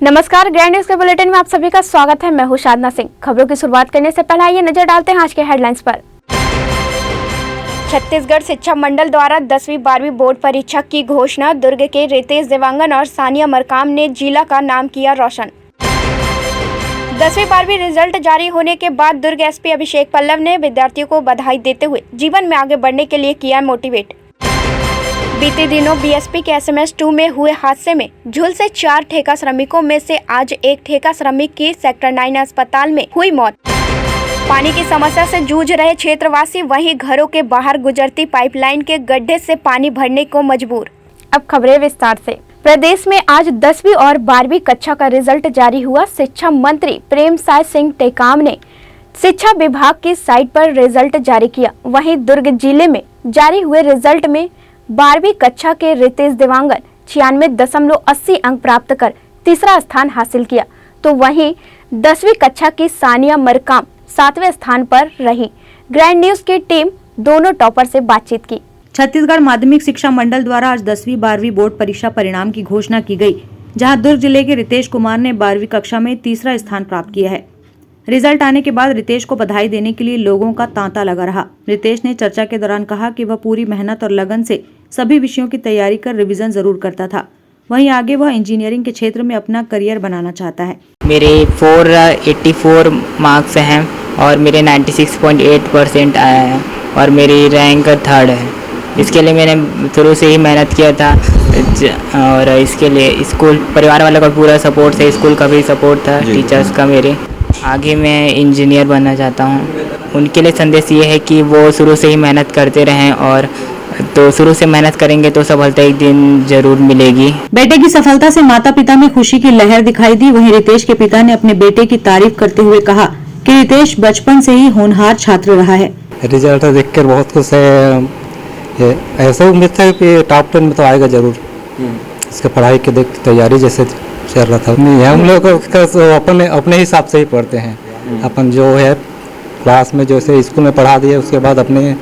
नमस्कार, grand news के bulletin में आप सभी का स्वागत है। मैं हूं साधना सिंह। खबरों की शुरुआत करने से पहले आइए नजर डालते हैं आज के हेडलाइंस पर। छत्तीसगढ़ शिक्षा मंडल द्वारा 10वीं-12वीं बोर्ड परीक्षा की घोषणा। दुर्ग के रितेश देवांगन और सानिया मरकाम ने जिला का नाम किया रोशन। 10वीं-12वीं रिजल्ट जारी होने के बाद दुर्ग एसपी अभिषेक पल्लव ने विद्यार्थियों को बधाई देते हुए जीवन में आगे बढ़ने के लिए किया मोटिवेट। बीते दिनों बीएसपी के एसएमएस 2 में हुए हादसे में झुल से 4 ठेका श्रमिकों में से आज एक ठेका श्रमिक की सेक्टर 9 अस्पताल में हुई मौत। पानी की समस्या से जूझ रहे क्षेत्रवासी वहीं घरों के बाहर गुजरती पाइपलाइन के गड्ढे से पानी भरने को मजबूर। अब खबरें विस्तार से। प्रदेश में आज 10वीं और 12वीं कक्षा का रिजल्ट जारी हुआ। शिक्षा मंत्री प्रेमसाय सिंह टेकाम ने शिक्षा विभाग की साइट पर रिजल्ट जारी किया। वहीं दुर्ग जिले में जारी हुए रिजल्ट में 12वीं कक्षा के रितेश देवांगन 96.80 अंक प्राप्त कर तीसरा स्थान हासिल किया, तो वहीं 10वीं कक्षा की सानिया मरकाम 7वें स्थान पर रही। ग्रैंड न्यूज की टीम दोनों टॉपर से बातचीत की। छत्तीसगढ़ माध्यमिक शिक्षा मंडल द्वारा आज 10वीं-12वीं बोर्ड परीक्षा परिणाम की घोषणा की गई, जहां दुर्ग जिले के रितेश कुमार ने 12वीं कक्षा में तीसरा स्थान प्राप्त किया है। रिजल्ट आने के बाद रितेश को बधाई देने के लिए लोगों का तांता लगा रहा। रितेश ने चर्चा के दौरान कहा कि वह पूरी मेहनत और लगन से सभी विषयों की तैयारी कर रिवीजन जरूर करता था। वहीं आगे वह इंजीनियरिंग के क्षेत्र में अपना करियर बनाना चाहता है। मेरे 484 मार्क्स हैं और मेरे 96.8% आया है और मेरी रैंक 3rd है। इसके लिए मैंने शुरू से ही मेहनत किया था और इसके लिए स्कूल परिवार वालों का पूरा सपोर्ट है, स्कूल का भी सपोर्ट था, टीचर्स का। मेरे आगे मैं इंजीनियर बनना चाहता हूँ। उनके लिए संदेश ये है कि वो शुरू से ही मेहनत करते रहें और तो शुरू से मेहनत करेंगे तो सफलता एक दिन जरूर मिलेगी। बेटे की सफलता से माता पिता में खुशी की लहर दिखाई दी। वहीं रितेश के पिता ने अपने बेटे की तारीफ करते हुए कहा कि रितेश बचपन से ही होनहार छात्र रहा है। रिजल्ट देखकर बहुत खुश है। ऐसा उम्मीद था कि टॉप 10 में तो आएगा जरूर। इसके पढ़ाई के तैयारी जैसे चल रहा था। नहीं, हम लोग अपने हिसाब से ही पढ़ते हैं। अपन जो है क्लास में जैसे स्कूल में पढ़ा दिए, उसके बाद अपने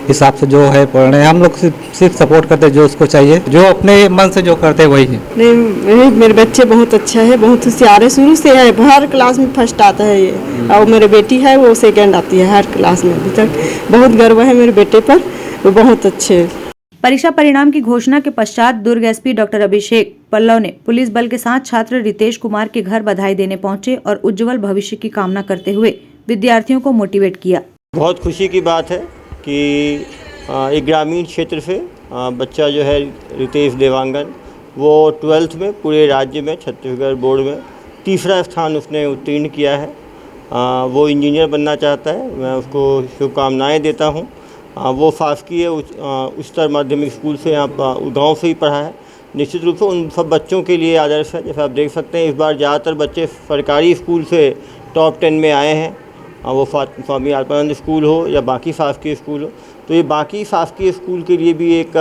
हिसाब से जो है पढ़ रहे हैं। हम लोग सिर्फ सपोर्ट करते हैं जो उसको चाहिए, जो अपने मन से जो करते हैं वही है। नहीं, मेरे बच्चे बहुत अच्छा है, बहुत होशियार है, शुरू से है, हर क्लास में फर्स्ट आता है ये। और मेरी बेटी है वो सेकंड आती है हर क्लास में। अभी तक बहुत गर्व है मेरे बेटे पर, वो बहुत अच्छे है। परीक्षा परिणाम की घोषणा के पश्चात दुर्ग एसपी डॉक्टर अभिषेक पल्लव ने पुलिस बल के साथ छात्र रितेश कुमार के घर बधाई देने पहुंचे और उज्जवल भविष्य की कामना करते हुए विद्यार्थियों को मोटिवेट किया। बहुत खुशी की बात है कि एक ग्रामीण क्षेत्र से बच्चा जो है रितेश देवांगन, वो 12th में पूरे राज्य में छत्तीसगढ़ बोर्ड में तीसरा स्थान उसने उत्तीर्ण किया है। वो इंजीनियर बनना चाहता है। मैं उसको शुभकामनाएं देता हूं। वो शासकीय उच्चतर माध्यमिक स्कूल से यहाँ गाँव से ही पढ़ा है। निश्चित रूप से उन सब बच्चों के लिए आदर्श है। जैसे आप देख सकते हैं, इस बार ज़्यादातर बच्चे सरकारी स्कूल से टॉप 10 में आए हैं। वो स्वामी आत्मानंद स्कूल हो या बाकी शासकीय स्कूल हो, तो ये बाकी शासकीय स्कूल के लिए भी एक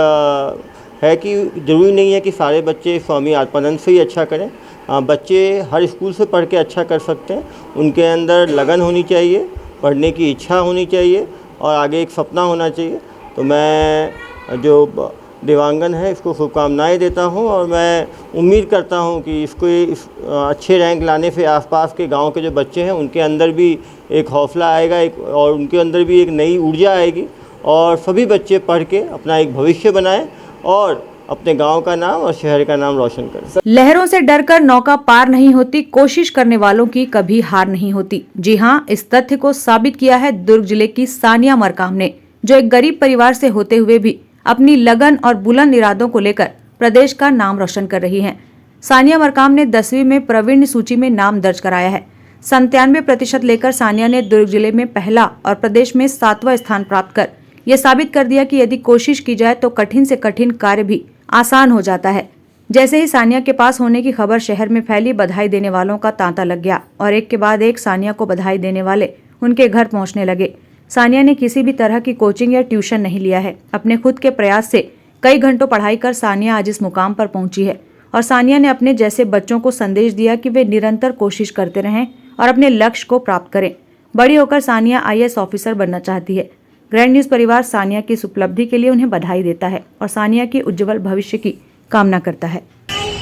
है कि ज़रूरी नहीं है कि सारे बच्चे स्वामी आत्मानंद से ही अच्छा करें। बच्चे हर स्कूल से पढ़ के अच्छा कर सकते हैं। उनके अंदर लगन होनी चाहिए, पढ़ने की इच्छा होनी चाहिए और आगे एक सपना होना चाहिए। तो मैं जो देवांगन है इसको शुभकामनाएं देता हूं और मैं उम्मीद करता हूं कि इसको इस अच्छे रैंक लाने से आसपास के गांव के जो बच्चे हैं उनके अंदर भी एक हौसला आएगा, और उनके अंदर भी एक नई ऊर्जा आएगी और सभी बच्चे पढ़ के अपना एक भविष्य बनाएं और अपने गांव का नाम और शहर का नाम रोशन करें। लहरों से डरकर नौका पार नहीं होती, कोशिश करने वालों की कभी हार नहीं होती। जी हाँ, इस तथ्य को साबित किया है दुर्ग जिले की सानिया मरकाम ने, जो एक गरीब परिवार से होते हुए भी अपनी लगन और बुलंद इरादों को लेकर प्रदेश का नाम रोशन कर रही हैं। सानिया मरकाम ने 10वीं में प्रवीण सूची में नाम दर्ज कराया है। 97% लेकर सानिया ने दुर्ग जिले में पहला और प्रदेश में 7वां स्थान प्राप्त कर यह साबित कर दिया कि यदि कोशिश की जाए तो कठिन से कठिन कार्य भी आसान हो जाता है। जैसे ही सानिया के पास होने की खबर शहर में फैली, बधाई देने वालों का तांता लग गया और एक के बाद एक सानिया को बधाई देने वाले उनके घर पहुंचने लगे। सानिया ने किसी भी तरह की कोचिंग या ट्यूशन नहीं लिया है। अपने खुद के प्रयास से कई घंटों पढ़ाई कर सानिया आज इस मुकाम पर पहुंची है और सानिया ने अपने जैसे बच्चों को संदेश दिया कि वे निरंतर कोशिश करते रहें और अपने लक्ष्य को प्राप्त करें। बड़ी होकर सानिया IAS ऑफिसर बनना चाहती है। ग्रैंड न्यूज परिवार सानिया की इस उपलब्धि के लिए उन्हें बधाई देता है और सानिया के उज्जवल भविष्य की कामना करता है।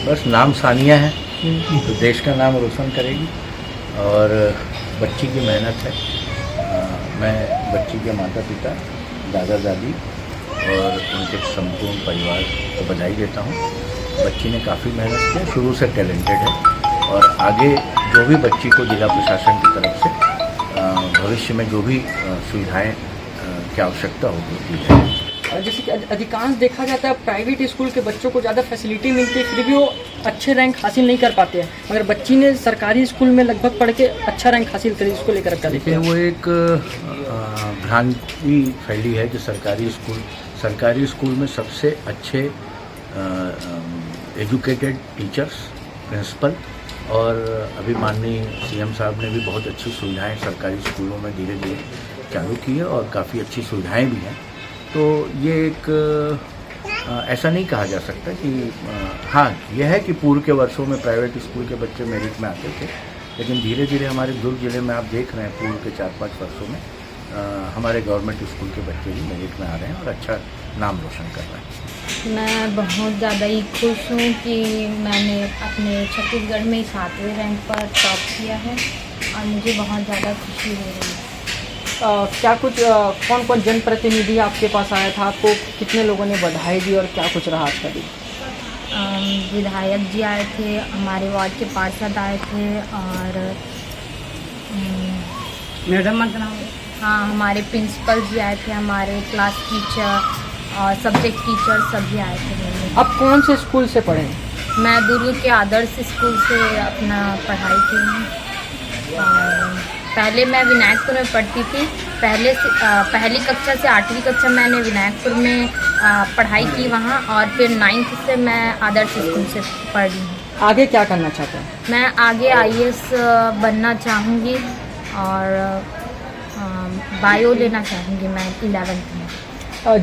बस नाम सानिया है, तो देश का नाम रोशन करेगी। और बच्ची की मेहनत है। मैं बच्ची के माता पिता, दादा दादी और उनके संपूर्ण परिवार को बधाई देता हूँ। बच्ची ने काफ़ी मेहनत की, शुरू से टैलेंटेड है और आगे जो भी बच्ची को जिला प्रशासन की तरफ से भविष्य में जो भी सुविधाएं की आवश्यकता होगी दी जाएगी। जैसे कि अधिकांश देखा जाता है प्राइवेट स्कूल के बच्चों को ज़्यादा फैसिलिटी मिलती है, फिर भी वो अच्छे रैंक हासिल नहीं कर पाते हैं, मगर बच्ची ने सरकारी स्कूल में लगभग पढ़ के अच्छा रैंक हासिल करी। इसको लेकर क्या देखिए, वो एक भ्रांति फैली है कि सरकारी स्कूल में सबसे अच्छे एजुकेटेड टीचर्स, प्रिंसिपल और अभी माननीय सीएम साहब ने भी बहुत अच्छी सुविधाएं सरकारी स्कूलों में धीरे धीरे चालू की है और काफ़ी अच्छी सुविधाएं भी हैं। तो ये एक ऐसा नहीं कहा जा सकता कि हाँ, यह है कि पूर्व के वर्षों में प्राइवेट स्कूल के बच्चे मेरिट में आते थे, लेकिन धीरे धीरे हमारे दुर्ग जिले में आप देख रहे हैं पूर्व के 4-5 वर्षों में हमारे गवर्नमेंट स्कूल के बच्चे भी मेरिट में आ रहे हैं और अच्छा नाम रोशन कर रहे हैं। मैं बहुत ज़्यादा ही खुश हूँ कि मैंने अपने छत्तीसगढ़ में 7वें रैंक पर टॉप किया है और मुझे बहुत ज़्यादा खुशी हो रही है। क्या कुछ कौन कौन जनप्रतिनिधि आपके पास आया था, आपको कितने लोगों ने बधाई दी और क्या कुछ रहा आपका दिन? विधायक जी आए थे, हमारे वार्ड के पार्षद आए थे और मैडम हाँ, हमारे प्रिंसिपल जी आए थे, हमारे क्लास टीचर और सब्जेक्ट टीचर सभी आए थे। आप कौन से स्कूल से पढ़े? मैं दुर्ग के आदर्श स्कूल से अपना पढ़ाई की हूँ और पहले मैं विनायकपुर में पढ़ती थी। पहली कक्षा से 8वीं कक्षा मैंने विनायकपुर में पढ़ाई की वहाँ और फिर 9th से मैं आदर्श स्कूल से पढ़ रही हूँ। आगे क्या करना चाहते हैं? मैं आगे IAS बनना चाहूँगी और बायो लेना चाहूँगी मैं 11th में।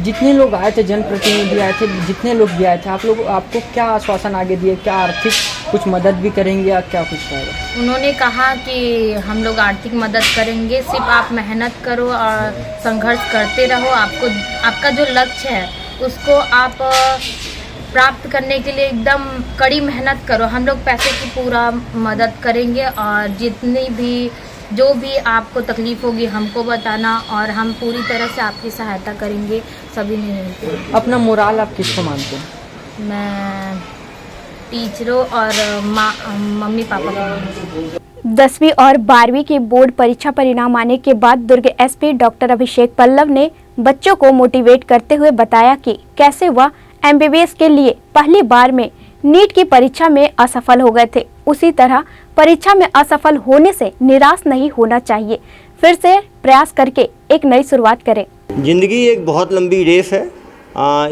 जितने लोग आए थे, जनप्रतिनिधि आए थे, जितने लोग भी आए थे, आपको क्या आश्वासन आगे दिए? क्या आर्थिक कुछ मदद भी करेंगे या क्या कुछ रहेगा? उन्होंने कहा कि हम लोग आर्थिक मदद करेंगे, सिर्फ आप मेहनत करो और संघर्ष करते रहो। आपका जो लक्ष्य है उसको आप प्राप्त करने के लिए एकदम कड़ी मेहनत करो। हम लोग पैसे की पूरा मदद करेंगे और जो भी आपको तकलीफ़ होगी हमको बताना और हम पूरी तरह से आपकी सहायता करेंगे सभी ने। अपना मोराल आप किसको मानते हैं? मैं टीचरों और मम्मी पापा को। 10वीं और 12वीं की बोर्ड परीक्षा परिणाम आने के बाद दुर्ग एसपी डॉक्टर अभिषेक पल्लव ने बच्चों को मोटिवेट करते हुए बताया कि कैसे वह MBBS के लिए पहली बार में नीट की परीक्षा में असफल हो गए थे। उसी तरह परीक्षा में असफल होने से निराश नहीं होना चाहिए, फिर से प्रयास करके एक नई शुरुआत करें। ज़िंदगी एक बहुत लंबी रेस है।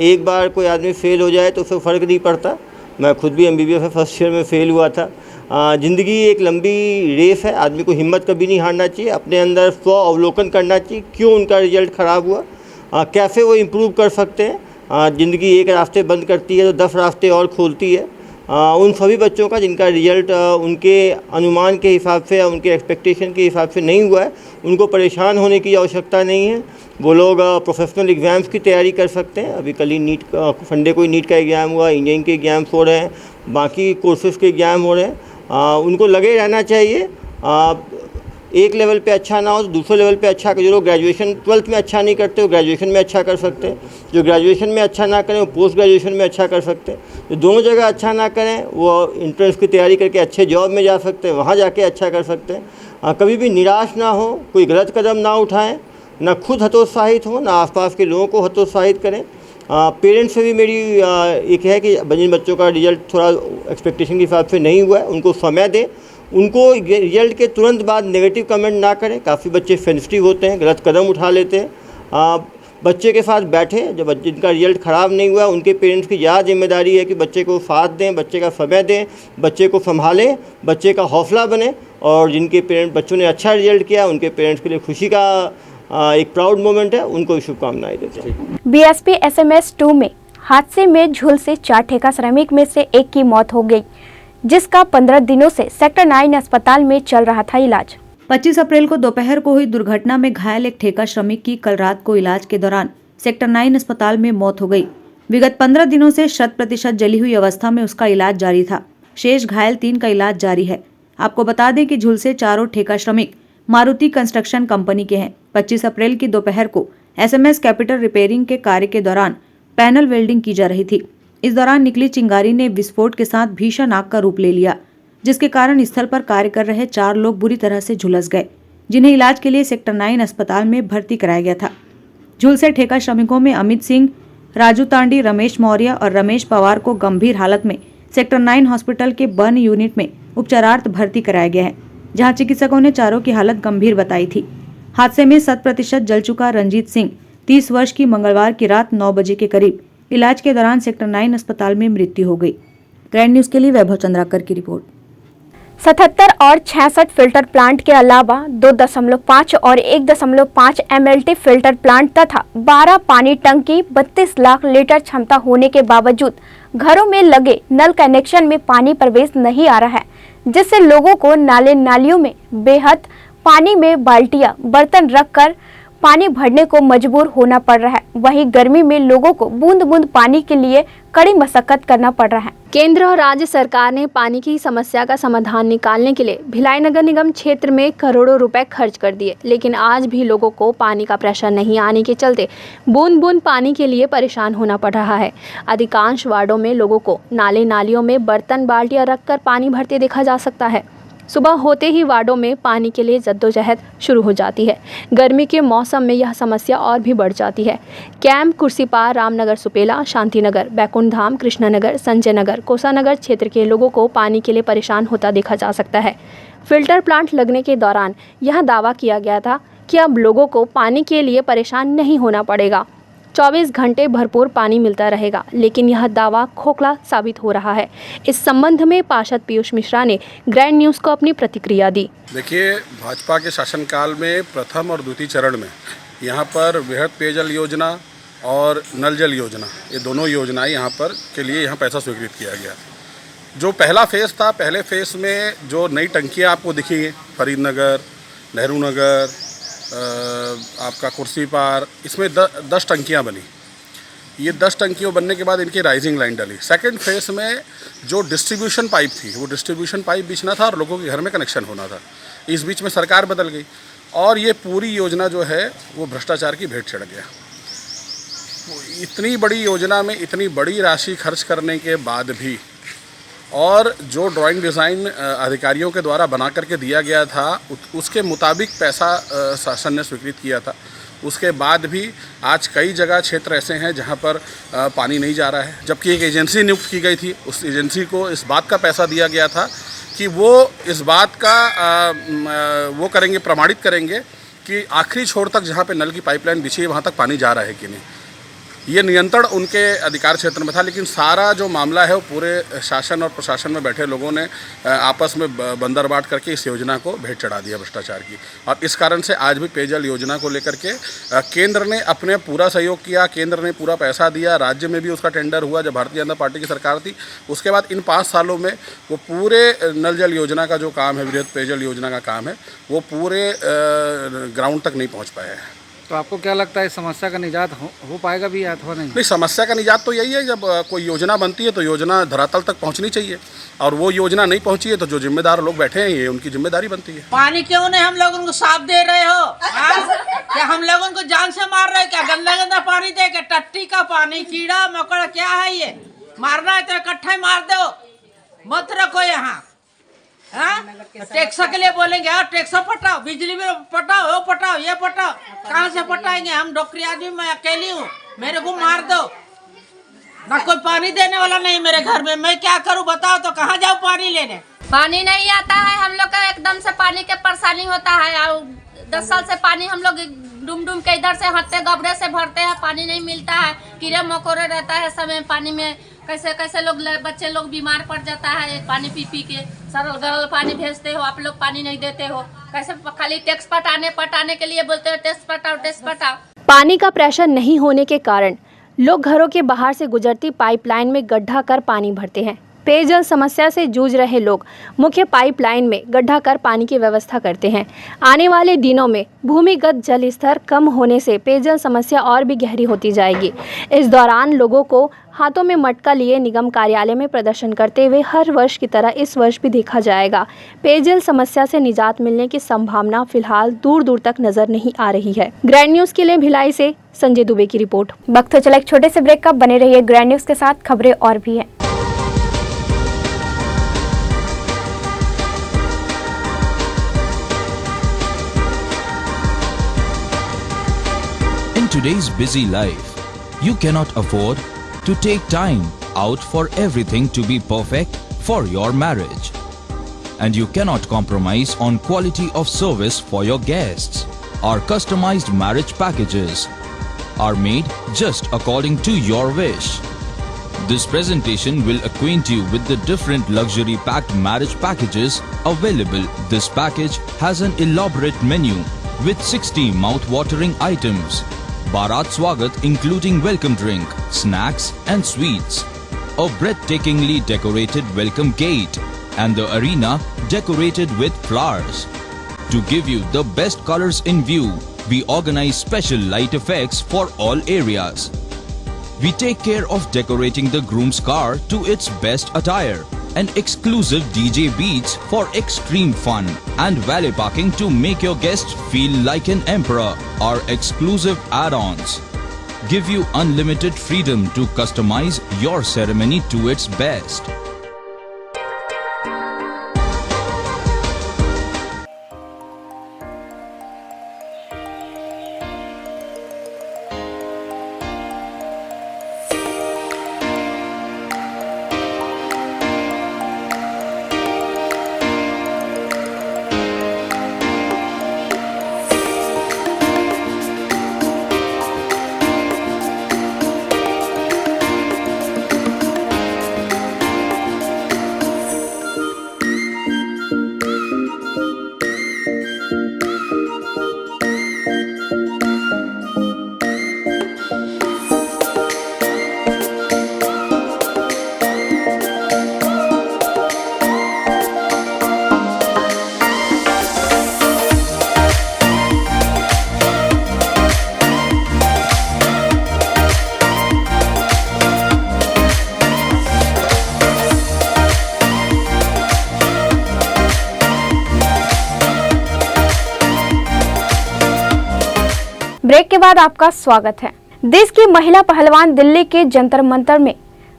एक बार कोई आदमी फेल हो जाए तो उससे फ़र्क नहीं पड़ता। मैं खुद भी MBBS में फर्स्ट ईयर में फ़ेल हुआ था। ज़िंदगी एक लंबी रेस है। आदमी को हिम्मत कभी नहीं हारना चाहिए। अपने अंदर स्व अवलोकन करना चाहिए, क्यों उनका रिजल्ट ख़राब हुआ, कैसे वो इम्प्रूव कर सकते हैं। ज़िंदगी एक रास्ते बंद करती है तो 10 रास्ते और खोलती है। उन सभी बच्चों का जिनका रिजल्ट उनके अनुमान के हिसाब से या उनके एक्सपेक्टेशन के हिसाब से नहीं हुआ है, उनको परेशान होने की आवश्यकता नहीं है। वो लोग प्रोफेशनल एग्ज़ाम्स की तैयारी कर सकते हैं। अभी कल ही नीट संडे को ही नीट का एग्ज़ाम हुआ, इंजीनियरिंग के एग्ज़ाम्स हो रहे हैं, बाकी कोर्सेज़ के एग्ज़ाम हो रहे हैं। उनको लगे रहना चाहिए। एक लेवल पे अच्छा ना हो तो दूसरे लेवल पे अच्छा कर। जो लोग ग्रेजुएशन 12th में अच्छा नहीं करते वो ग्रेजुएशन में अच्छा कर सकते हैं। जो ग्रेजुएशन में अच्छा ना करें वो पोस्ट ग्रेजुएशन में अच्छा कर सकते हैं। जो दोनों जगह अच्छा ना करें वो इंट्रेंस की तैयारी करके अच्छे जॉब में जा सकते हैं, वहाँ जाके अच्छा कर सकते हैं। कभी भी निराश ना हो, कोई गलत कदम ना उठाएँ, ना खुद हतोत्साहित हो, ना आसपास के लोगों को हतोत्साहित करें। पेरेंट्स से भी मेरी एक है कि जिन बच्चों का रिजल्ट थोड़ा एक्सपेक्टेशन के हिसाब से नहीं हुआ है उनको समय दें। उनको रिजल्ट के तुरंत बाद नेगेटिव कमेंट ना करें। काफ़ी बच्चे सेंसिटिव होते हैं, गलत कदम उठा लेते हैं। बच्चे के साथ बैठें। जब जिनका रिजल्ट ख़राब नहीं हुआ उनके पेरेंट्स की ज़्यादा जिम्मेदारी है कि बच्चे को साथ दें, बच्चे का समय दें, बच्चे को संभालें, बच्चे का हौसला बने। और जिनके बच्चों ने अच्छा रिजल्ट किया उनके पेरेंट्स के लिए खुशी का एक प्राउड मोमेंट है, उनको शुभकामनाएं देते हैं। BSP SMS 2 में हादसे में झुलसे 4 ठेका श्रमिक में से एक की मौत हो गई, जिसका 15 दिनों से सेक्टर 9 अस्पताल में चल रहा था इलाज। 25 अप्रैल को दोपहर को हुई दुर्घटना में घायल एक ठेका श्रमिक की कल रात को इलाज के दौरान सेक्टर 9 अस्पताल में मौत हो गई। विगत 15 दिनों से 100% जली हुई अवस्था में उसका इलाज जारी था। शेष घायल 3 का इलाज जारी है। आपको बता दें कि झुलसे चारों ठेका श्रमिक मारुति कंस्ट्रक्शन कंपनी के हैं। 25 अप्रैल की दोपहर को SMS कैपिटल रिपेयरिंग के कार्य के दौरान पैनल वेल्डिंग की जा रही थी। इस दौरान निकली चिंगारी ने विस्फोट के साथ भीषण आग का रूप ले लिया, जिसके कारण स्थल पर कार्य कर रहे 4 लोग बुरी तरह से झुलस गए, जिन्हें इलाज के लिए सेक्टर 9 अस्पताल में भर्ती कराया गया था। झुलसे ठेका श्रमिकों में अमित सिंह, राजू तांडी, रमेश मौर्य और रमेश पवार को गंभीर हालत में सेक्टर 9 हॉस्पिटल के बर्न यूनिट में उपचारार्थ भर्ती कराया गया है, जहां चिकित्सकों ने चारों की हालत गंभीर बताई थी। हादसे में 100% जल चुका रंजीत सिंह 30 वर्ष की मंगलवार की रात 9 बजे के करीब इलाज के दौरान सेक्टर 9 अस्पताल में मृत्यु हो गई। ग्रैंड न्यूज के लिए वैभव चंद्राकर की रिपोर्ट। 77 और 66 फिल्टर प्लांट के अलावा 2.5 और 1.5 MLT फिल्टर प्लांट तथा 12 पानी टंकी 32 लाख लीटर क्षमता होने के बावजूद घरों में लगे नल कनेक्शन में पानी प्रवेश नहीं आ रहा है, जिससे लोगों को नाले नालियों में बेहद पानी में बाल्टियां बर्तन रखकर पानी भरने को मजबूर होना पड़ रहा है। वहीं गर्मी में लोगों को बूंद बूंद पानी के लिए कड़ी मशक्कत करना पड़ रहा है। केंद्र और राज्य सरकार ने पानी की समस्या का समाधान निकालने के लिए भिलाई नगर निगम क्षेत्र में करोड़ों रुपए खर्च कर दिए, लेकिन आज भी लोगों को पानी का प्रेशर नहीं आने के चलते बूंद बूंद पानी के लिए परेशान होना पड़ रहा है। अधिकांश वार्डों में लोगों को नाले नालियों में बर्तन बाल्टियां रखकर पानी भरते देखा जा सकता है। सुबह होते ही वार्डों में पानी के लिए जद्दोजहद शुरू हो जाती है। गर्मी के मौसम में यह समस्या और भी बढ़ जाती है। कैंप, कुर्सीपार, रामनगर, सुपेला, शांतिनगर, बैकुंठ धाम, कृष्णनगर, संजय नगर, कोसानगर क्षेत्र के लोगों को पानी के लिए परेशान होता देखा जा सकता है। फिल्टर प्लांट लगने के दौरान यह दावा किया गया था कि अब लोगों को पानी के लिए परेशान नहीं होना पड़ेगा, 24 घंटे भरपूर पानी मिलता रहेगा, लेकिन यह दावा खोखला साबित हो रहा है। इस संबंध में पार्षद पीयूष मिश्रा ने ग्रैंड न्यूज़ को अपनी प्रतिक्रिया दी। देखिए, भाजपा के शासनकाल में प्रथम और द्वितीय चरण में यहाँ पर वृहद पेयजल योजना और नल जल योजना, ये दोनों योजनाएं यहाँ पर के लिए यहाँ पैसा स्वीकृत किया गया। जो पहला फेज़ था, पहले फेज़ में जो नई टंकियाँ आपको दिखी, फरीदनगर, नेहरू नगर, आपका कुर्सी पार, इसमें 10 टंकियाँ बनी। ये 10 टंकियों बनने के बाद इनकी राइजिंग लाइन डली। सेकंड फेज़ में जो डिस्ट्रीब्यूशन पाइप थी, वो डिस्ट्रीब्यूशन पाइप बिछना था और लोगों के घर में कनेक्शन होना था। इस बीच में सरकार बदल गई और ये पूरी योजना जो है वो भ्रष्टाचार की भेंट चढ़ गया। इतनी बड़ी योजना में इतनी बड़ी राशि खर्च करने के बाद भी और जो ड्राइंग डिज़ाइन अधिकारियों के द्वारा बना करके दिया गया था उसके मुताबिक पैसा शासन ने स्वीकृत किया था। उसके बाद भी आज कई जगह क्षेत्र ऐसे हैं जहां पर पानी नहीं जा रहा है, जबकि एक एजेंसी नियुक्त की गई थी। उस एजेंसी को इस बात का पैसा दिया गया था कि वो इस बात का वो करेंगे, प्रमाणित करेंगे कि आखिरी छोर तक जहाँ पे नल की पाइपलाइन बिछी है वहाँ तक पानी जा रहा है कि नहीं। ये नियंत्रण उनके अधिकार क्षेत्र में था, लेकिन सारा जो मामला है वो पूरे शासन और प्रशासन में बैठे लोगों ने आपस में बंदरबाट करके इस योजना को भेंट चढ़ा दिया भ्रष्टाचार की। और इस कारण से आज भी पेयजल योजना को लेकर के केंद्र ने अपने पूरा सहयोग किया, केंद्र ने पूरा पैसा दिया, राज्य में भी उसका टेंडर हुआ जब भारतीय जनता पार्टी की सरकार थी। उसके बाद इन 5 सालों में वो पूरे नल जल योजना का जो काम है, वृहद पेयजल योजना का काम है, वो पूरे ग्राउंड तक नहीं पहुँच पाया है। तो आपको क्या लगता है इस समस्या का निजात हो पाएगा भी अथवा नहीं? नहीं, समस्या का निजात तो यही है, जब कोई योजना बनती है तो योजना धरातल तक पहुंचनी चाहिए, और वो योजना नहीं पहुंची है तो जो जिम्मेदार लोग बैठे हैं ये उनकी जिम्मेदारी बनती है। पानी क्यों नहीं हम लोगों को साफ दे रहे हो? क्या हम लोगों को जान से मार रहे? क्या गंदा गंदा पानी दे के? टट्टी का पानी, कीड़ा मकोड़ा क्या है ये? मारना है तो इकट्ठा ही मार दो, मत रखो यहाँ। टैक्स के लिए बोलेंगे टैक्स पटाओ, बिजली में पटाओ, वो पटाओ, ये पटाओ, कहाँ से पटाएंगे? हम डॉक्टरी आदमी, मैं अकेली हूँ, मेरे को मार दो ना। कोई पानी देने वाला नहीं मेरे घर में, मैं क्या करूँ बताओ? तो कहाँ जाऊँ पानी लेने? पानी नहीं आता है, हम लोग का एकदम से पानी के परेशानी होता है। 10 साल से पानी हम लोग डूम डूम के इधर से हटते गबरे से भरते हैं, पानी नहीं मिलता है, कीड़े मकोड़े रहता है समय पानी में। कैसे कैसे लोग बच्चे लोग बीमार पड़ जाता है पानी पी पी के। सरल गरल पानी भेजते हो, आप लोग पानी नहीं देते हो। कैसे खाली टैक्स पटाने के लिए बोलते हो टैक्स पटाओ। पानी का प्रेशर नहीं होने के कारण लोग घरों के बाहर से गुजरती पाइपलाइन में गड्ढा कर पानी भरते हैं। पेयजल समस्या से जूझ रहे लोग मुख्य पाइपलाइन में गड्ढा कर पानी की व्यवस्था करते हैं। आने वाले दिनों में भूमिगत जल स्तर कम होने से पेयजल समस्या और भी गहरी होती जाएगी। इस दौरान लोगों को हाथों में मटका लिए निगम कार्यालय में प्रदर्शन करते हुए हर वर्ष की तरह इस वर्ष भी देखा जाएगा। पेयजल समस्या से निजात मिलने की संभावना फिलहाल दूर दूर तक नजर नहीं आ रही है। ग्रैंड न्यूज के लिए भिलाई से संजय दुबे की रिपोर्ट। वक्त हो चला एक छोटे से ब्रेक का, बने रहिए ग्रैंड न्यूज के साथ, खबरें और भी हैं। In today's busy life, you cannot afford to take time out for everything to be perfect for your marriage. And you cannot compromise on quality of service for your guests. Our customized marriage packages are made just according to your wish. This presentation will acquaint you with the different luxury packed marriage packages available. This package has an elaborate menu with 60 mouth-watering items. Bharat Swagat including welcome drink, snacks and sweets. A breathtakingly decorated welcome gate and the arena decorated with flowers. To give you the best colors in view, we organize special light effects for all areas. We take care of decorating the groom's car to its best attire and exclusive DJ beats for extreme fun and valet parking to make your guests feel like an emperor. Our exclusive add-ons give you unlimited freedom to customize your ceremony to its best. Break के बाद आपका स्वागत है। देश की महिला पहलवान दिल्ली के जंतर मंतर में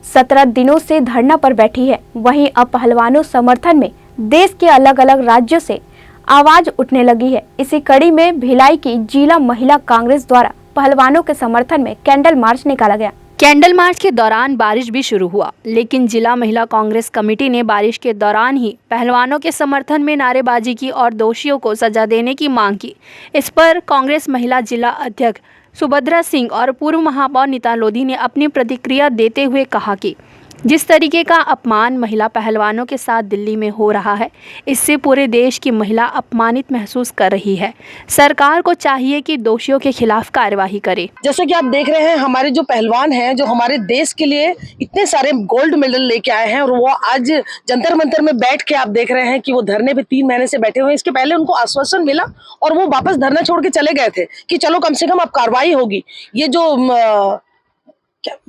17 दिनों से धरना पर बैठी है। वहीं अब पहलवानों समर्थन में देश के अलग अलग राज्यों से आवाज उठने लगी है। इसी कड़ी में भिलाई की जिला महिला कांग्रेस द्वारा पहलवानों के समर्थन में कैंडल मार्च निकाला गया। कैंडल मार्च के दौरान बारिश भी शुरू हुआ, लेकिन जिला महिला कांग्रेस कमेटी ने बारिश के दौरान ही पहलवानों के समर्थन में नारेबाजी की और दोषियों को सजा देने की मांग की। इस पर कांग्रेस महिला जिला अध्यक्ष सुभद्रा सिंह और पूर्व महापौर नीता लोधी ने अपनी प्रतिक्रिया देते हुए कहा कि जिस तरीके का अपमान महिला पहलवानों के साथ दिल्ली में हो रहा है, इससे पूरे देश की महिला अपमानित महसूस कर रही है। सरकार को चाहिए कि दोषियों के खिलाफ कार्यवाही करे। जैसे कि आप देख रहे हैं, हमारे जो पहलवान हैं, जो हमारे देश के लिए इतने सारे गोल्ड मेडल लेके आए हैं, और वो आज जंतर मंतर में बैठ के आप देख रहे हैं कि वो धरने पे 3 महीने से बैठे हुए हैं। इसके पहले उनको आश्वासन मिला और वो वापस धरना छोड़ के चले गए थे कि चलो कम से कम अब कार्रवाई होगी। ये जो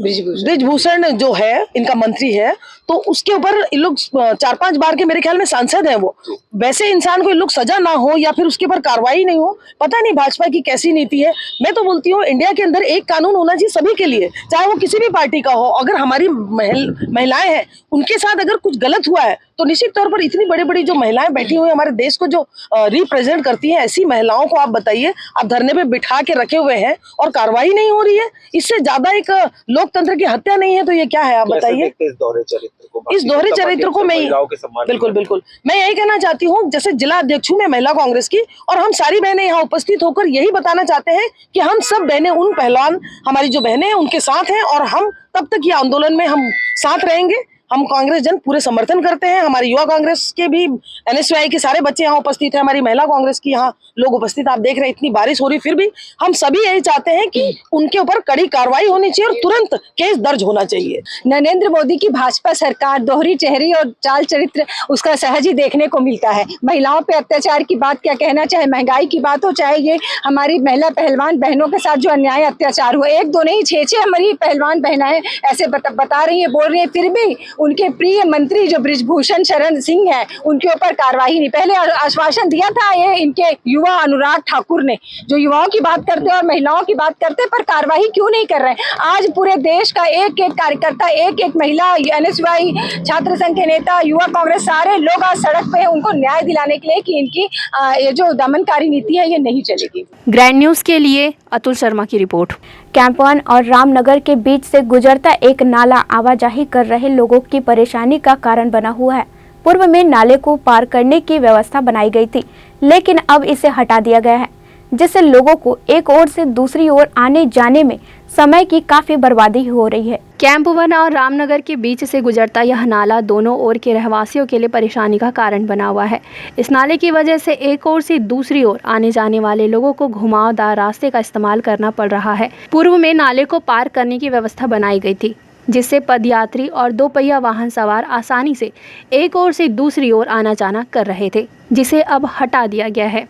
ब्रिजभूषण जो है, इनका मंत्री है, तो उसके ऊपर इन लोग 4-5 बार के मेरे ख्याल में सांसद हैं। वो वैसे इंसान को इन लोग सजा ना हो या फिर उसके ऊपर कार्रवाई नहीं हो, पता नहीं भाजपा की कैसी नीति है। मैं तो बोलती हूँ इंडिया के अंदर एक कानून होना चाहिए सभी के लिए, चाहे वो किसी भी पार्टी का हो। अगर हमारी महिलाएं हैं, उनके साथ अगर कुछ गलत हुआ है तो निश्चित तौर पर इतनी बड़ी बड़ी जो महिलाएं बैठी हुई हमारे देश को जो रिप्रेजेंट करती हैं, ऐसी महिलाओं को आप बताइए, आप धरने पे बिठा के रखे हुए हैं और कार्रवाई नहीं हो रही है। इससे ज्यादा एक लोकतंत्र की हत्या नहीं है तो ये क्या है, आप बताइए। इस दोहरे चरित्र को मैं बिल्कुल मैं यही कहना चाहती हूँ, जैसे जिला अध्यक्ष हूँ मैं महिला कांग्रेस की, और हम सारी बहनें यहाँ उपस्थित होकर यही बताना चाहते हैं कि हम सब बहनें, उन पहलवान हमारी जो बहनें हैं उनके साथ हैं, और हम तब तक ये आंदोलन में हम साथ रहेंगे। हम कांग्रेस जन पूरे समर्थन करते हैं। हमारी युवा कांग्रेस के भी NSY के सारे बच्चे यहाँ उपस्थित हैं, हमारी महिला कांग्रेस की यहाँ लोग उपस्थित। आप देख रहे हैं इतनी बारिश हो रही, फिर भी हम सभी यही चाहते हैं कि उनके ऊपर कड़ी कार्रवाई होनी चाहिए और तुरंत केस दर्ज होना चाहिए। नरेंद्र मोदी की भाजपा सरकार दोहरी चेहरी और चाल चरित्र उसका सहज ही देखने को मिलता है। महिलाओं पे अत्याचार की बात क्या कहना, चाहे महंगाई की बात हो, चाहे ये हमारी महिला पहलवान बहनों के साथ जो अन्याय अत्याचार हुआ, एक दो नहीं 6 हमारी पहलवान बहनाएं ऐसे बता रही है, बोल रही है, फिर भी उनके प्रिय मंत्री जो बृजभूषण शरण सिंह है उनके ऊपर कार्रवाई नहीं। पहले आश्वासन दिया था ये इनके युवा अनुराग ठाकुर ने, जो युवाओं की बात करते और महिलाओं की बात करते, पर कार्रवाई क्यों नहीं कर रहे हैं। आज पूरे देश का एक एक कार्यकर्ता, एक एक महिला, NSY छात्र संघ के नेता, युवा कांग्रेस, सारे लोग आज सड़क पे हैं उनको न्याय दिलाने के लिए कि इनकी ये जो दमनकारी नीति है ये नहीं चलेगी। ग्रैंड न्यूज के लिए अतुल शर्मा की रिपोर्ट। कैंप 1 और रामनगर के बीच से गुजरता एक नाला आवाजाही कर रहे लोगों की परेशानी का कारण बना हुआ है। पूर्व में नाले को पार करने की व्यवस्था बनाई गई थी, लेकिन अब इसे हटा दिया गया है, जिससे लोगों को एक ओर से दूसरी ओर आने जाने में समय की काफी बर्बादी हो रही है। कैंप 1 और रामनगर के बीच से गुजरता यह नाला दोनों ओर के रहवासियों के लिए परेशानी का कारण बना हुआ है। इस नाले की वजह से एक ओर से दूसरी ओर आने जाने वाले लोगों को घुमावदार रास्ते का इस्तेमाल करना पड़ रहा है। पूर्व में नाले को पार करने की व्यवस्था बनाई गई थी, जिससे पदयात्री और 2 पहिया वाहन सवार आसानी से एक ओर से दूसरी ओर आना जाना कर रहे थे, जिसे अब हटा दिया गया है।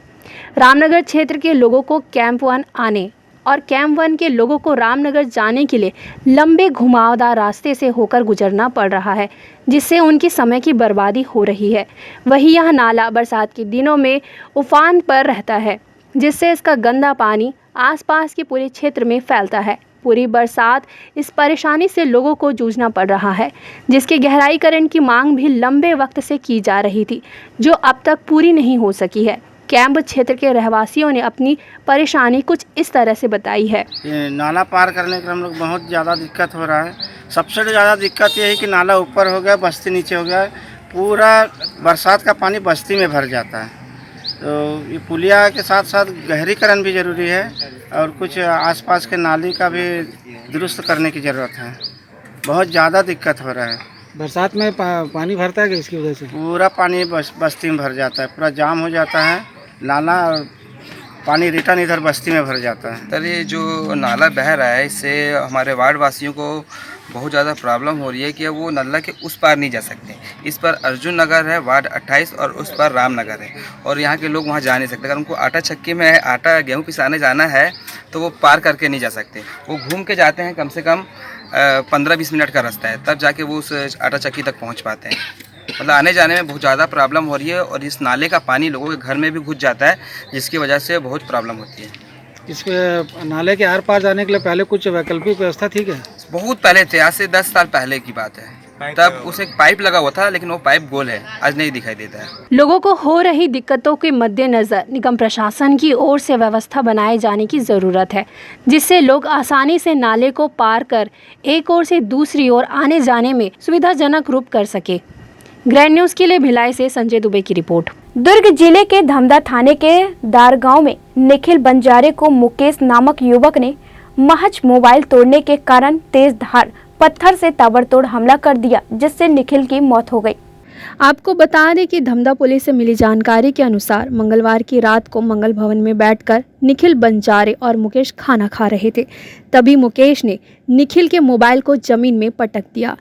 रामनगर क्षेत्र के लोगों को कैंप 1 आने और कैंप 1 के लोगों को रामनगर जाने के लिए लंबे घुमावदार रास्ते से होकर गुजरना पड़ रहा है, जिससे उनकी समय की बर्बादी हो रही है। वहीं यह नाला बरसात के दिनों में उफान पर रहता है, जिससे इसका गंदा पानी आसपास के पूरे क्षेत्र में फैलता है। पूरी बरसात इस परेशानी से लोगों को जूझना पड़ रहा है, जिसके गहराईकरण की मांग भी लंबे वक्त से की जा रही थी, जो अब तक पूरी नहीं हो सकी है। कैंप क्षेत्र के रहवासियों ने अपनी परेशानी कुछ इस तरह से बताई है। नाला पार करने का हम लोग बहुत ज़्यादा दिक्कत हो रहा है। सबसे ज़्यादा दिक्कत ये है कि नाला ऊपर हो गया, बस्ती नीचे हो गया, पूरा बरसात का पानी बस्ती में भर जाता है। तो ये पुलिया के साथ साथ गहरीकरण भी ज़रूरी है और कुछ आसपास के नाली का भी दुरुस्त करने की ज़रूरत है। बहुत ज़्यादा दिक्कत हो रहा है। बरसात में पानी भरता है कि इसकी वजह से पूरा पानी बस्ती में भर जाता है, पूरा जाम हो जाता है नाला और पानी रिटर्न इधर बस्ती में भर जाता है। सर ये जो नाला बह रहा है इससे हमारे वार्ड वासियों को बहुत ज़्यादा प्रॉब्लम हो रही है कि वो नाला के उस पार नहीं जा सकते। इस पर अर्जुन नगर है वार्ड 28 और उस पर रामनगर है और यहाँ के लोग वहाँ जा नहीं सकते। अगर उनको आटा चक्की में आटा गेहूँ पिसाने जाना है तो वो पार करके नहीं जा सकते, वो घूम के जाते हैं। कम से कम 15-20 मिनट का रास्ता है, तब जाके वो उस आटा चक्की तक पहुँच पाते हैं। मतलब आने जाने में बहुत ज़्यादा प्रॉब्लम हो रही है और इस नाले का पानी लोगों के घर में भी घुस जाता है, जिसकी वजह से बहुत प्रॉब्लम होती है। इसके नाले के आर पार जाने के लिए पहले कुछ वैकल्पिक व्यवस्था थी क्या? बहुत पहले थे, आज से 10 साल पहले की बात है। तब उसे पाइप लगा हुआ था, लेकिन वो पाइप गोल है, आज नहीं दिखाई देता है। लोगों को हो रही दिक्कतों के मद्देनजर निगम प्रशासन की ओर से व्यवस्था बनाए जाने की ज़रूरत है, जिससे लोग आसानी से नाले को पार कर एक ओर से दूसरी ओर आने जाने में सुविधाजनक रूप कर सके। ग्रैंड न्यूज़ के लिए भिलाई से संजय दुबे की रिपोर्ट। दुर्ग जिले के धमधा थाने के दारगांव में निखिल बंजारे को मुकेश नामक युवक ने महज मोबाइल तोड़ने के कारण तेज धार पत्थर से ताबड़तोड़ हमला कर दिया, जिससे निखिल की मौत हो गई। आपको बता दें कि धमधा पुलिस से मिली जानकारी के अनुसार मंगलवार की रात को मंगल भवन में बैठकर निखिल बंजारे और मुकेश खाना खा रहे थे। तभी मुकेश ने निखिल के मोबाइल को जमीन में पटक दिया।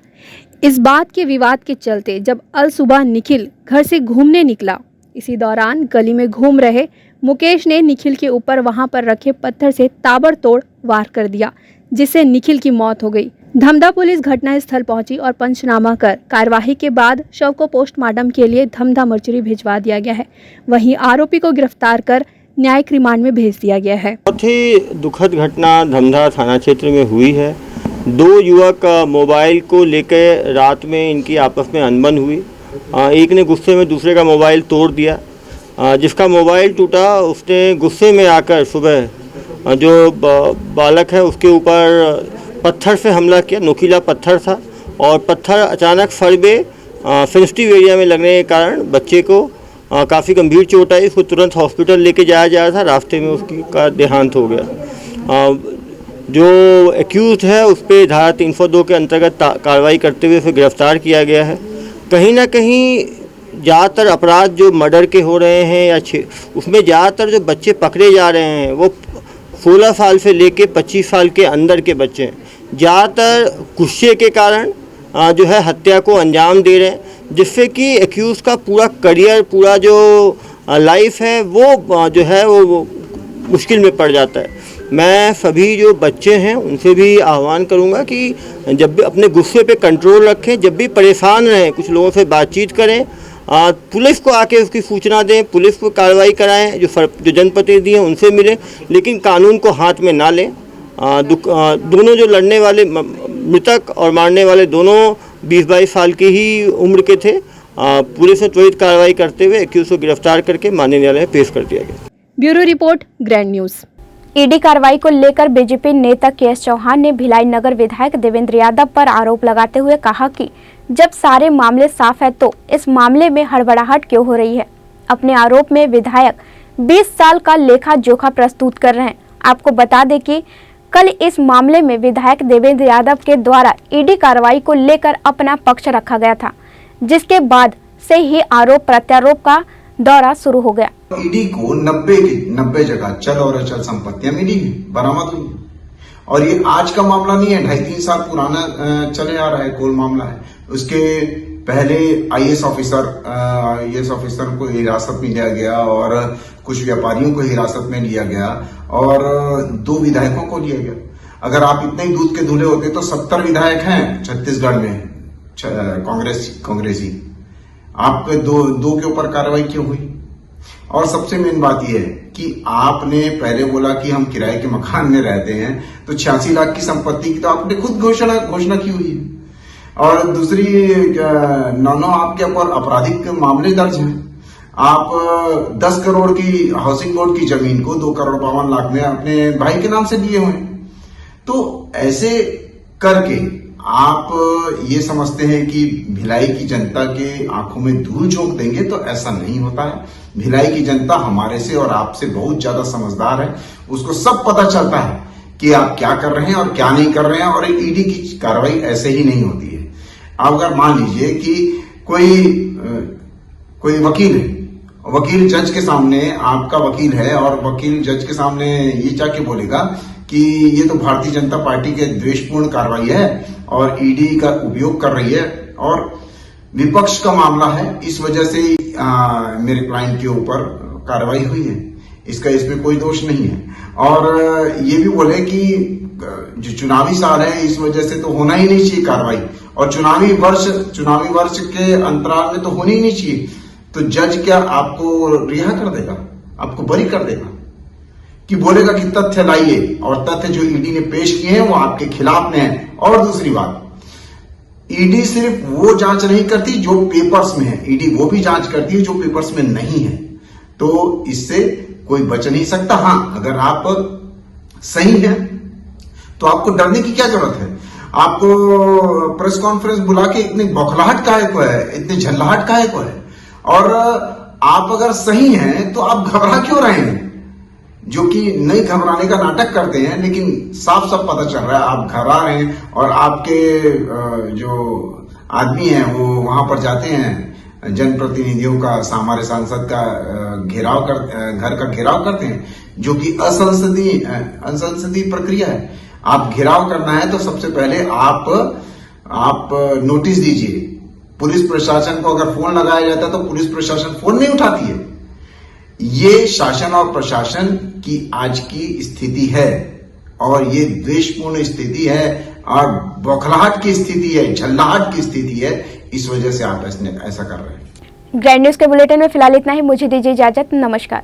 इस बात के विवाद के चलते जब अल सुबह निखिल घर से घूमने निकला, इसी दौरान गली में घूम रहे मुकेश ने निखिल के ऊपर वहां पर रखे पत्थर से ताबड़तोड़ वार कर दिया, जिससे निखिल की मौत हो गई। धमधा पुलिस घटनास्थल पहुंची और पंचनामा कर कार्यवाही के बाद शव को पोस्टमार्टम के लिए धमधा मर्चुरी भिजवा दिया गया है। वहीं आरोपी को गिरफ्तार कर न्यायिक रिमांड में भेज दिया गया है। बहुत ही दुखद घटना धमधा थाना क्षेत्र में हुई है। 2 युवक मोबाइल को लेकर रात में इनकी आपस में अनबन हुई। एक ने गुस्से में दूसरे का मोबाइल तोड़ दिया। जिसका मोबाइल टूटा उसने गुस्से में आकर सुबह जो बालक है उसके ऊपर पत्थर से हमला किया। नुकीला पत्थर था और पत्थर अचानक सर में सेंसिटिव एरिया में लगने के कारण बच्चे को काफ़ी गंभीर चोट आई। उसको तुरंत हॉस्पिटल लेके जाया जा रहा था, रास्ते में उसकी का देहांत हो गया। जो एक्यूज है उस पर धारा 302 के अंतर्गत कार्रवाई करते हुए उसे गिरफ्तार किया गया है। कहीं ना कहीं ज़्यादातर अपराध जो मर्डर के हो रहे हैं या उसमें ज़्यादातर जो बच्चे पकड़े जा रहे हैं वो 16 साल से लेके 25 साल के अंदर के बच्चे हैं। ज़्यादातर गुस्से के कारण जो है हत्या को अंजाम दे रहे हैं, जिससे कि एक्यूज़ का पूरा करियर, पूरा जो लाइफ है वो जो है वो मुश्किल में पड़ जाता है। मैं सभी जो बच्चे हैं उनसे भी आह्वान करूंगा कि जब भी अपने गुस्से पे कंट्रोल रखें, जब भी परेशान रहें कुछ लोगों से बातचीत करें, पुलिस को आके उसकी सूचना दें, पुलिस को कार्रवाई कराएं, जो जनप्रतिनिधि हैं उनसे मिलें, लेकिन कानून को हाथ में ना लें। दोनों जो लड़ने वाले मृतक और मारने वाले दोनों 20-22 साल की ही उम्र के थे। पुलिस ने त्वरित कार्रवाई करते हुए एक्यूज को गिरफ्तार करके माननीय न्यायालय में पेश कर दिया गया। Bureau report, grand news. ED कार्रवाई को लेकर बीजेपी नेता केएस चौहान ने भिलाई नगर विधायक देवेंद्र यादव पर आरोप लगाते हुए कहा कि जब सारे मामले साफ है तो इस मामले में हड़बड़ाहट क्यों हो रही है। अपने आरोप में विधायक 20 साल का लेखा जोखा प्रस्तुत कर रहे हैं। आपको बता दें कि कल इस मामले में विधायक देवेंद्र यादव के द्वारा ईडी कार्रवाई को लेकर अपना पक्ष रखा गया था, जिसके बाद से ही आरोप प्रत्यारोप का दौरा शुरू हो गया। ईडी को 90 जगह चल और अचल संपत्तियां मिली है, बरामद हुई। और ये आज का मामला नहीं है, 2.5-3 साल पुराना चले आ रहा है, कोल मामला है। उसके पहले आईएएस ऑफिसर को हिरासत में लिया गया और कुछ व्यापारियों को हिरासत में लिया गया और 2 विधायकों को लिया गया। अगर आप इतने ही दूध के धुले होते तो 70 विधायक हैं छत्तीसगढ़ में कांग्रेसी। आपके दो के ऊपर कार्रवाई क्यों हुई? और सबसे मेन बात यह है कि आपने पहले बोला कि हम किराए के मकान में रहते हैं, तो 86 लाख की संपत्ति की तो आपने खुद घोषणा की हुई है। और दूसरी 9 आपके ऊपर आपराधिक मामले दर्ज हैं। आप 10 करोड़ की हाउसिंग बोर्ड की जमीन को 2 करोड़ 52 लाख में अपने भाई के नाम से दिए हुए हैं। तो ऐसे करके आप ये समझते हैं कि भिलाई की जनता के आंखों में धूल झोंक देंगे, तो ऐसा नहीं होता है। भिलाई की जनता हमारे से और आपसे बहुत ज्यादा समझदार है। उसको सब पता चलता है कि आप क्या कर रहे हैं और क्या नहीं कर रहे हैं, और ईडी की कार्रवाई ऐसे ही नहीं होती है। अगर मान लीजिए कि कोई वकील है, वकील जज के सामने, आपका वकील है और वकील जज के सामने ये जाके बोलेगा कि ये तो भारतीय जनता पार्टी के द्वेषपूर्ण कार्रवाई है और ईडी का उपयोग कर रही है और विपक्ष का मामला है, इस वजह से मेरे क्लाइंट के ऊपर कार्रवाई हुई है, इसमें कोई दोष नहीं है। और ये भी बोले कि जो चुनावी साल है इस वजह से तो होना ही नहीं चाहिए कार्रवाई, और चुनावी वर्ष के अंतराल में तो होनी ही नहीं चाहिए। तो जज क्या आपको रिहा कर देगा, आपको बरी कर देगा कि बोलेगा कि तथ्य लाइए, और तथ्य जो ईडी ने पेश किए हैं वो आपके खिलाफ में है। और दूसरी बात, ईडी सिर्फ वो जांच नहीं करती जो पेपर्स में है, ईडी वो भी जांच करती है जो पेपर्स में नहीं है। तो इससे कोई बच नहीं सकता। हाँ, अगर आप सही हैं तो आपको डरने की क्या जरूरत है? आपको प्रेस कॉन्फ्रेंस बुला के इतनी बौखलाहट काहे को है, इतनी झल्लाहट काहे को है? और आप अगर सही हैं तो आप घबरा क्यों रहे हैं? जो कि नहीं घबराने का नाटक करते हैं, लेकिन साफ साफ पता चल रहा है आप घबरा रहे हैं। और आपके जो आदमी हैं वो वहां पर जाते हैं, जनप्रतिनिधियों का, हमारे सांसद का घर का घेराव करते हैं, जो कि असंसदीय प्रक्रिया है। आप घेराव करना है तो सबसे पहले आप नोटिस दीजिए। पुलिस प्रशासन को अगर फोन लगाया जाता है तो पुलिस प्रशासन फोन नहीं उठाती है। ये शासन और प्रशासन की आज की स्थिति है, और ये द्वेषपूर्ण स्थिति है और बौखलाहट की स्थिति है, झल्लाहट की स्थिति है। इस वजह से आप ऐसा कर रहे हैं। ग्रैंड न्यूज के बुलेटिन में फिलहाल इतना ही। मुझे दीजिए इजाजत। नमस्कार।